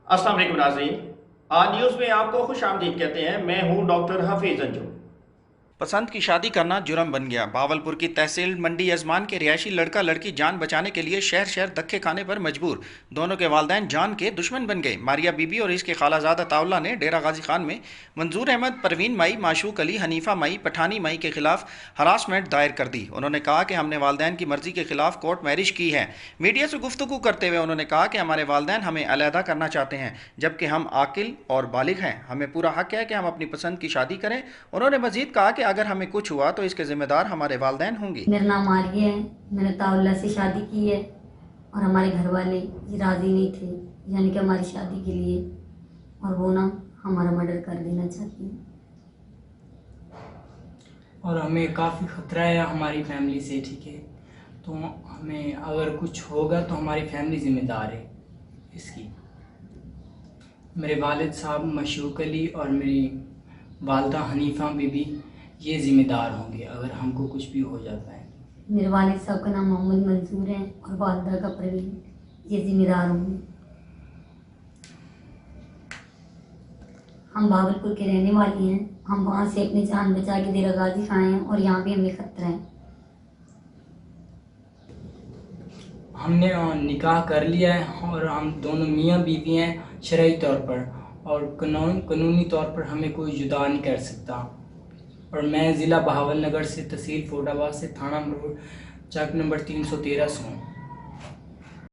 अस्सलाम वालेकुम नाज़रीन, आज न्यूज़ में आपको खुश आमदीद कहते हैं। मैं हूँ डॉक्टर हफीज़ अंजू। पसंद की शादी करना जुर्म बन गया। बावलपुर की तहसील मंडी अजमान के रिहायशी लड़का लड़की जान बचाने के लिए शहर शहर धक्के खाने पर मजबूर। दोनों के वालिदैन जान के दुश्मन बन गए। मारिया बीबी और इसके खालाजादा तावला ने डेरा गाजी खान में मंजूर अहमद, परवीन माई, माशूक अली, हनीफा माई, पठानी माई के खिलाफ हरासमेंट दायर कर दी। उन्होंने कहा कि हमने वालिदैन की मर्जी के खिलाफ कोर्ट मैरिज की है। मीडिया से गुफ्तगू करते हुए उन्होंने कहा कि हमारे वालिदैन हमें अलहदा करना चाहते हैं, जबकि हम आकिल और बालिग हैं। हमें पूरा हक है कि हम अपनी पसंद की शादी करें। उन्होंने मजीद कहा कि अगर हमें कुछ हुआ तो इसके जिम्मेदार हमारे वालिदैन होंगे। मेरा नाम आर्या है। मैंने ताउल्ला से शादी की है और हमारे घर वाले राज़ी नहीं थे, यानी कि हमारी शादी के लिए, और वो ना हमारा मर्डर कर देना चाहती हैं। और हमें काफ़ी ख़तरा है हमारी फैमिली से, ठीक है। तो हमें अगर कुछ होगा तो हमारी फैमिली ज़िम्मेदार है इसकी। मेरे वालिद साहब मशूक अली और मेरी वालदा हनीफा बीबी ये ज़िम्मेदार होंगे अगर हमको कुछ भी हो जाता है। मेरे वालिद साहब का नाम मोहम्मद मंसूर है और वालदा का परवीन, ये ज़िम्मेदार होंगे। हम भावलपुर के रहने वाले हैं। हम वहाँ से अपनी जान बचा के डेरा गाजी खाए हैं और यहाँ भी हमें खतरा है। हमने निकाह कर लिया है और हम दोनों मियाँ बीवी हैं शरई तौर पर, और कानूनी तौर पर हमें कोई जुदा नहीं कर सकता। और मैं ज़िला बहावल नगर से, तहसील फोडाबाद से, थाना चौक नंबर 313 से हूँ।